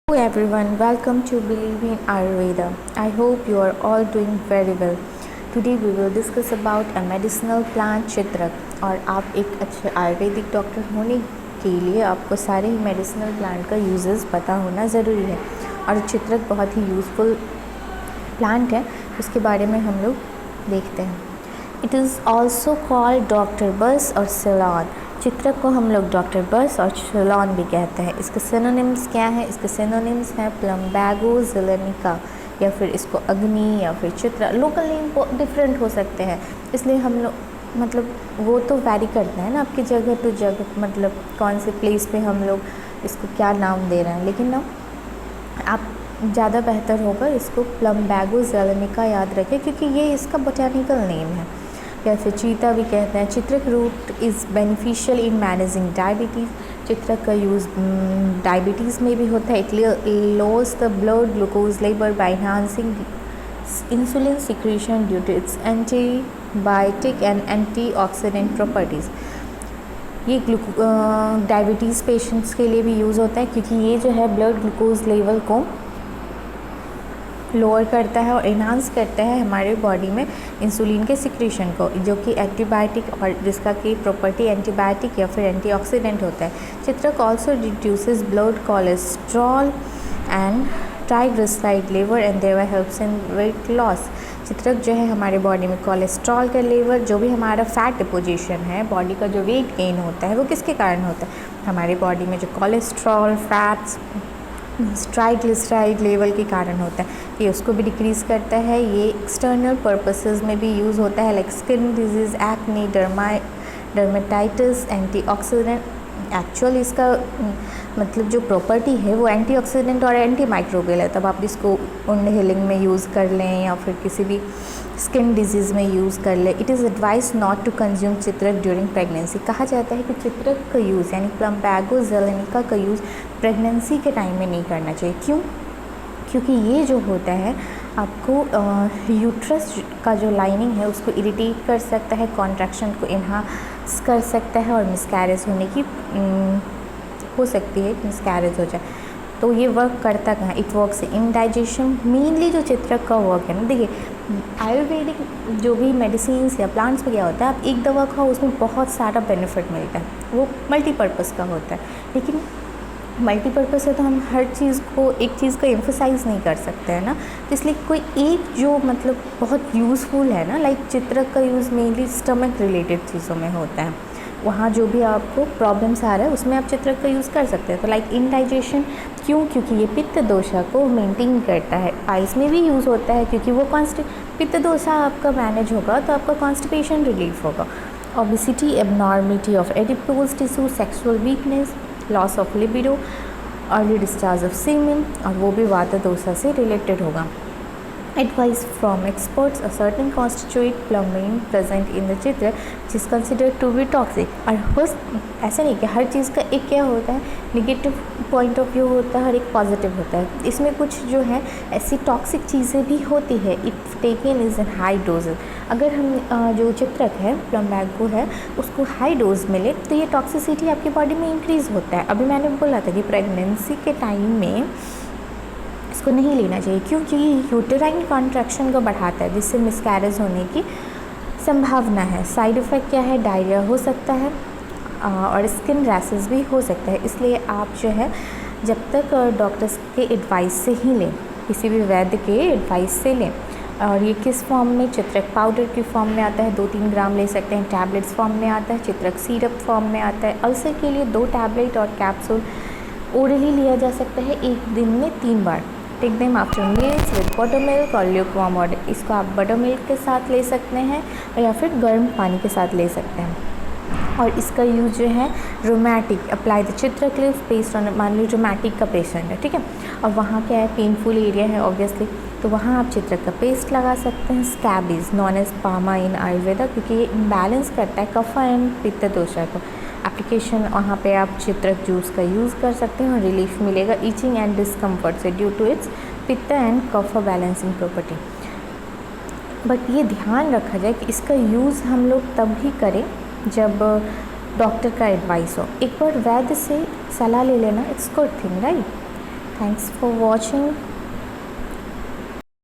Hello everyone, welcome to Believe in Ayurveda. I hope you are all doing very well. Today we will discuss about a medicinal plant चित्रक और आप एक अच्छे Ayurvedic doctor होने के लिए आपको सारे ही मेडिसिनल प्लांट का यूजेस पता होना ज़रूरी है और चित्रक बहुत ही यूज़फुल प्लांट है, उसके बारे में हम लोग देखते हैं। It is also called doctor बस और सिलॉन। चित्रक को हम लोग डॉक्टर बस और सिलॉन भी कहते हैं। इसके सिनोनिम्स क्या हैं? इसके सिनोनिम्स हैं प्लम्बैगो ज़िलेनिका, या फिर इसको अग्नि, या फिर चित्र। लोकल नेम डिफरेंट हो सकते हैं, इसलिए हम लोग मतलब वो तो वैरी करता है ना आपकी जगह टू जगह, मतलब कौन से प्लेस पे हम लोग इसको क्या नाम दे रहे हैं। लेकिन ना आप ज़्यादा बेहतर होगा इसको प्लम्बैगो ज़िलेनिका याद रखें, क्योंकि ये इसका बोटैनिकल नेम है, या फिर चीता भी कहते हैं। Chitrak root is beneficial in managing diabetes. चित्रक का यूज़ डायबिटीज़ में भी होता है। It lowers the blood glucose level by enhancing insulin secretion due to its antibiotic and antioxidant properties. ये डायबिटीज़ पेशेंट्स के लिए भी यूज़ होता है, क्योंकि ये जो है ब्लड ग्लूकोज लेवल को लोअर करता है और इन्हांस करता है हमारे बॉडी में इंसुलिन के सिक्रीशन को, जो कि एंटीबायोटिक और जिसका की प्रॉपर्टी एंटीबायोटिक या फिर एंटीऑक्सीडेंट होता है। Chitrak also reduces blood cholesterol and triglyceride level and there helps in weight loss. चित्रक जो है हमारे बॉडी में कोलेस्ट्रॉल का लेवल, जो भी हमारा फैट डिपोजिशन है, बॉडी का जो वेट गेन होता है, वो किसके कारण होता है? हमारे बॉडी में जो कोलेस्ट्रॉल, फैट्स, ट्राइग्लिसराइड लेवल के कारण होता है, ये उसको भी डिक्रीज़ करता है। ये एक्सटर्नल पर्पसेस में भी यूज़ होता है, like skin disease, acne, dermatitis, antioxidant. Actually इसका मतलब जो प्रॉपर्टी है वो एंटीऑक्सीडेंट और एंटी माइक्रोबियल है, तब आप इसको वुंड हीलिंग में यूज़ कर लें या फिर किसी भी स्किन डिजीज़ में यूज़ कर लें। It is advice not to consume chitrak during pregnancy. कहा जाता है कि चित्रक का यूज़ यानी प्लम्बैगो ज़िलेनिका का यूज़ प्रेगनेंसी के टाइम में नहीं करना चाहिए। क्यों? क्योंकि ये जो होता है आपको यूट्रस का जो लाइनिंग है उसको इरिटेट कर सकता है, कॉन्ट्रैक्शन को इन्हांस कर सकता है और मिसकैरेज होने की हो सकती है, मिसकैरेज हो जाए। तो ये वर्क करता कहाँ? It works in digestion. Mainly जो चित्रक का वर्क है ना, देखिए आयुर्वेदिक जो भी मेडिसिन या प्लांट्स में क्या होता है, आप एक दवा खाओ उसमें बहुत सारा बेनिफिट मिलता है, वो मल्टीपर्पज़ का होता है। लेकिन मल्टीपर्पज़ है तो हम हर चीज़ को, एक चीज़ को एम्फोसाइज़ नहीं कर सकते हैं ना, तो इसलिए कोई एक जो मतलब बहुत यूज़फुल है ना, लाइक चित्रक का यूज़ मेनली स्टमक रिलेटेड चीज़ों में होता है। वहाँ जो भी आपको प्रॉब्लम्स आ रहा है उसमें आप चित्रक का यूज़ कर सकते हैं। तो लाइक इंडाइजेशन, क्यों? क्योंकि ये पित्त दोषा को मेंटेन करता है। पाइल्स में भी यूज़ होता है, क्योंकि वो पित्त दोषा आपका मैनेज होगा तो आपका कॉन्स्टिपेशन रिलीफ होगा। Obesity, abnormality of adipose tissue, sexual weakness, loss of libido, early discharge of semen, और वो भी वात दोषा से रिलेटेड होगा। Advice from experts: a certain constituent plumbine present in the चित्र which is considered to be toxic। और ऐसा नहीं कि हर चीज़ का एक क्या होता है, निगेटिव पॉइंट ऑफ व्यू होता है और एक पॉजिटिव होता है। इसमें कुछ जो है ऐसी टॉक्सिक चीज़ें भी होती है। It taken is in high doses. अगर हम जो चित्रक है, प्लम्बैगो है, उसको हाई डोज मिले तो ये टॉक्सिसिटी आपकी बॉडी में इंक्रीज़ होता है। अभी मैंने बोला था कि प्रेगनेंसी के टाइम में इसको नहीं लेना चाहिए, क्योंकि यूटेराइन कॉन्ट्रैक्शन को बढ़ाता है, जिससे मिसकैरेज होने की संभावना है। साइड इफ़ेक्ट क्या है? डायरिया हो सकता है और स्किन रैशेस भी हो सकता है। इसलिए आप जो है जब तक डॉक्टर्स के एडवाइस से ही लें, किसी भी वैद्य के एडवाइस से लें। और ये किस फॉर्म में? चित्रक पाउडर की फॉर्म में आता है, 2-3 ग्राम ले सकते हैं। टैबलेट्स फॉर्म में आता है, चित्रक सिरप फॉर्म में आता है। अल्सर के लिए 2 टैबलेट और कैप्सूल ओरली लिया जा सकता है एक दिन में 3 बार। Take them after meals with buttermilk और ल्यूकवार्म वाटर। इसको आप बटर मिल्क के साथ ले सकते हैं या फिर गर्म पानी के साथ ले सकते हैं। और इसका यूज जो है रोमैटिक, अप्लाई द चित्रक लीव्स पेस्ट ऑन, मान लीजिए रोमैटिक का पेशेंट है, ठीक है, और वहाँ क्या है, पेनफुल एरिया है ऑब्वियसली, तो वहाँ आप चित्रक का पेस्ट लगा सकते हैं। स्कैबीज नॉन एज पामा इन आयुर्वेदा, क्योंकि ये इम्बैलेंस करता है कफ एंड पित्त दोषा को। एप्लीकेशन वहाँ पे आप चित्रक जूस का यूज़ कर सकते हैं और रिलीफ मिलेगा ईचिंग एंड डिस्कम्फर्ट से due to its pitta and kapha balancing property. But ये ध्यान रखा जाए कि इसका यूज़ हम लोग तब ही करें जब डॉक्टर का एडवाइस हो। एक बार वैद्य से सलाह ले लेना, it's good thing, right. Thanks for watching.